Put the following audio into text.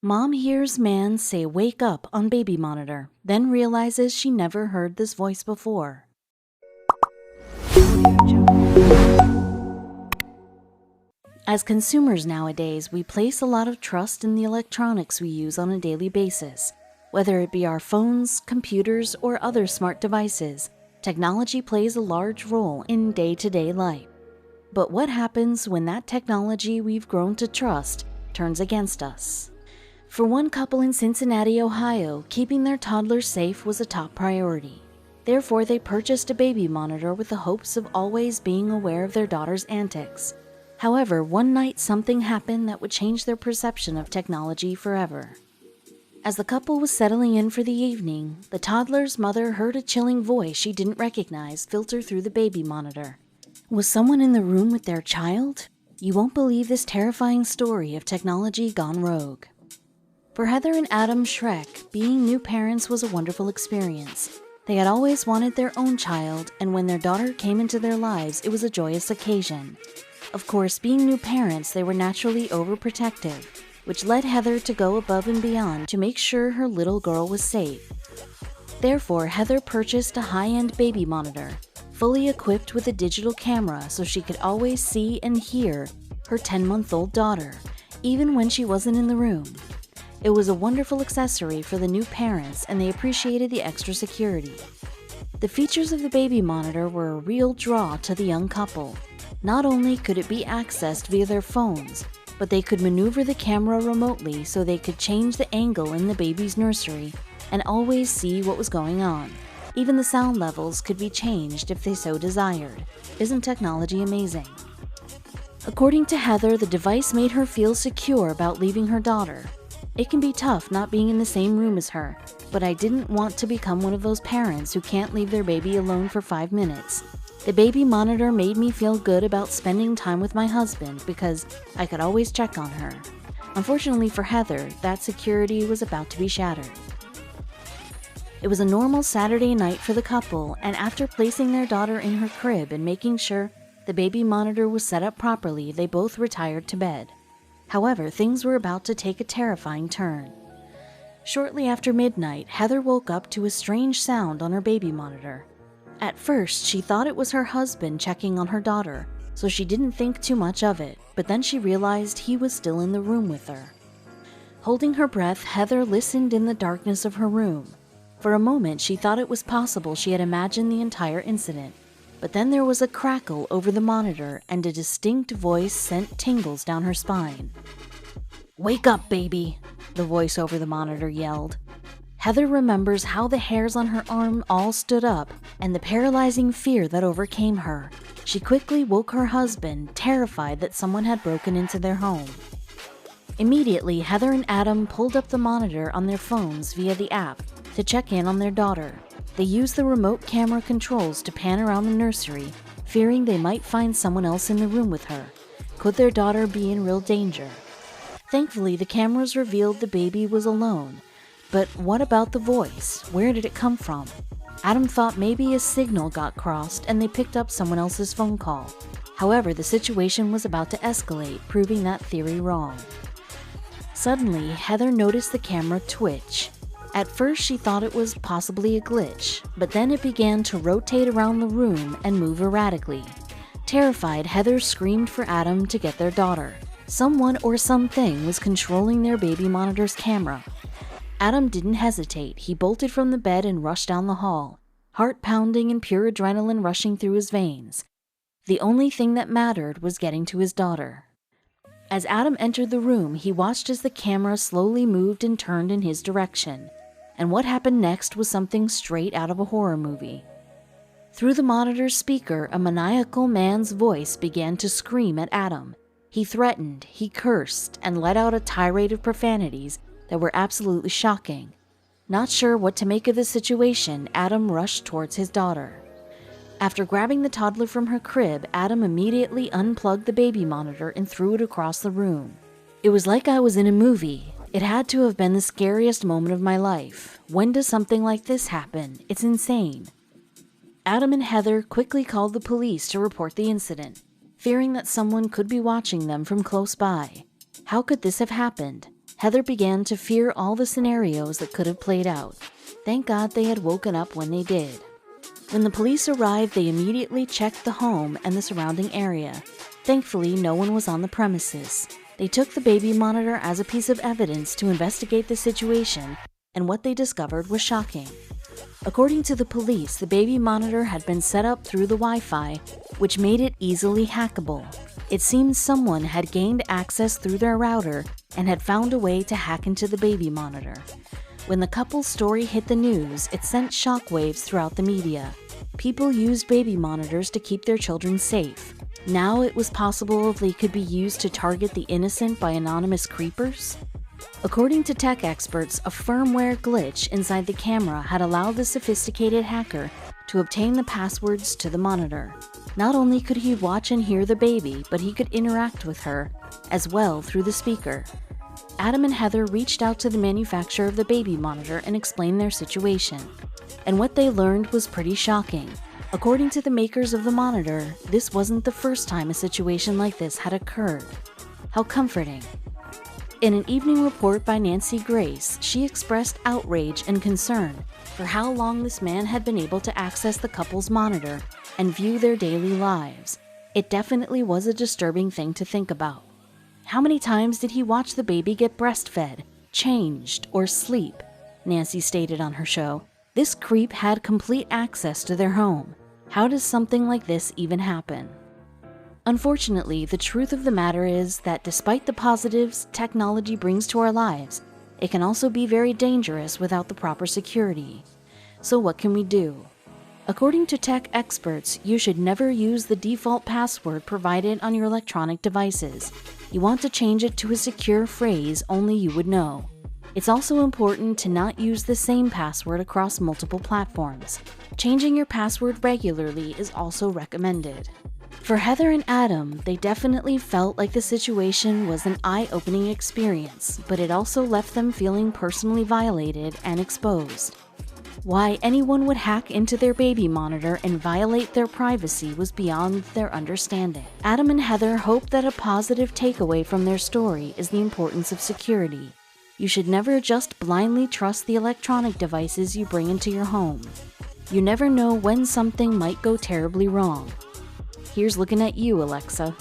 Mom hears man say wake up on baby monitor, then realizes she never heard this voice before. As consumers nowadays, we place a lot of trust in the electronics we use on a daily basis. Whether it be our phones, computers, or other smart devices, technology plays a large role in day-to-day life. But what happens when that technology we've grown to trust turns against us? For one couple in Cincinnati, Ohio, keeping their toddler safe was a top priority. Therefore, they purchased a baby monitor with the hopes of always being aware of their daughter's antics. However, one night something happened that would change their perception of technology forever. As the couple was settling in for the evening, the toddler's mother heard a chilling voice she didn't recognize filter through the baby monitor. Was someone in the room with their child? You won't believe this terrifying story of technology gone rogue. For Heather and Adam Schreck, being new parents was a wonderful experience. They had always wanted their own child, and when their daughter came into their lives, it was a joyous occasion. Of course, being new parents, they were naturally overprotective, which led Heather to go above and beyond to make sure her little girl was safe. Therefore, Heather purchased a high-end baby monitor, fully equipped with a digital camera so she could always see and hear her 10-month-old daughter, even when she wasn't in the room. It was a wonderful accessory for the new parents, and they appreciated the extra security. The features of the baby monitor were a real draw to the young couple. Not only could it be accessed via their phones, but they could maneuver the camera remotely so they could change the angle in the baby's nursery and always see what was going on. Even the sound levels could be changed if they so desired. Isn't technology amazing? According to Heather, the device made her feel secure about leaving her daughter. It can be tough not being in the same room as her, but I didn't want to become one of those parents who can't leave their baby alone for 5 minutes. The baby monitor made me feel good about spending time with my husband because I could always check on her. Unfortunately for Heather, that security was about to be shattered. It was a normal Saturday night for the couple, and after placing their daughter in her crib and making sure the baby monitor was set up properly, they both retired to bed. However, things were about to take a terrifying turn. Shortly after midnight, Heather woke up to a strange sound on her baby monitor. At first, she thought it was her husband checking on her daughter, so she didn't think too much of it, but then she realized he was still in the room with her. Holding her breath, Heather listened in the darkness of her room. For a moment, she thought it was possible she had imagined the entire incident, but then there was a crackle over the monitor and a distinct voice sent tingles down her spine. "Wake up, baby," the voice over the monitor yelled. Heather remembers how the hairs on her arm all stood up and the paralyzing fear that overcame her. She quickly woke her husband, terrified that someone had broken into their home. Immediately, Heather and Adam pulled up the monitor on their phones via the app to check in on their daughter. They used the remote camera controls to pan around the nursery, fearing they might find someone else in the room with her. Could their daughter be in real danger? Thankfully, the cameras revealed the baby was alone. But what about the voice? Where did it come from? Adam thought maybe a signal got crossed and they picked up someone else's phone call. However, the situation was about to escalate, proving that theory wrong. Suddenly, Heather noticed the camera twitch. At first, she thought it was possibly a glitch, but then it began to rotate around the room and move erratically. Terrified, Heather screamed for Adam to get their daughter. Someone or something was controlling their baby monitor's camera. Adam didn't hesitate. He bolted from the bed and rushed down the hall, heart pounding and pure adrenaline rushing through his veins. The only thing that mattered was getting to his daughter. As Adam entered the room, he watched as the camera slowly moved and turned in his direction. And what happened next was something straight out of a horror movie. Through the monitor's speaker, a maniacal man's voice began to scream at Adam. He threatened, he cursed, and let out a tirade of profanities that were absolutely shocking. Not sure what to make of the situation, Adam rushed towards his daughter. After grabbing the toddler from her crib, Adam immediately unplugged the baby monitor and threw it across the room. It was like I was in a movie. It had to have been the scariest moment of my life. When does something like this happen? It's insane. Adam and Heather quickly called the police to report the incident, fearing that someone could be watching them from close by. How could this have happened? Heather began to fear all the scenarios that could have played out. Thank God they had woken up when they did. When the police arrived, they immediately checked the home and the surrounding area. Thankfully, no one was on the premises. They took the baby monitor as a piece of evidence to investigate the situation, and what they discovered was shocking. According to the police, the baby monitor had been set up through the Wi-Fi, which made it easily hackable. It seems someone had gained access through their router and had found a way to hack into the baby monitor. When the couple's story hit the news, it sent shockwaves throughout the media. People used baby monitors to keep their children safe. Now it was possible they could be used to target the innocent by anonymous creepers? According to tech experts, a firmware glitch inside the camera had allowed the sophisticated hacker to obtain the passwords to the monitor. Not only could he watch and hear the baby, but he could interact with her as well through the speaker. Adam and Heather reached out to the manufacturer of the baby monitor and explained their situation. And what they learned was pretty shocking. According to the makers of the monitor, this wasn't the first time a situation like this had occurred. How comforting. In an evening report by Nancy Grace, she expressed outrage and concern for how long this man had been able to access the couple's monitor and view their daily lives. It definitely was a disturbing thing to think about. How many times did he watch the baby get breastfed, changed, or sleep? Nancy stated on her show. This creep had complete access to their home. How does something like this even happen? Unfortunately, the truth of the matter is that despite the positives technology brings to our lives, it can also be very dangerous without the proper security. So what can we do? According to tech experts, you should never use the default password provided on your electronic devices. You want to change it to a secure phrase only you would know. It's also important to not use the same password across multiple platforms. Changing your password regularly is also recommended. For Heather and Adam, they definitely felt like the situation was an eye-opening experience, but it also left them feeling personally violated and exposed. Why anyone would hack into their baby monitor and violate their privacy was beyond their understanding. Adam and Heather hope that a positive takeaway from their story is the importance of security. You should never just blindly trust the electronic devices you bring into your home. You never know when something might go terribly wrong. Here's looking at you, Alexa.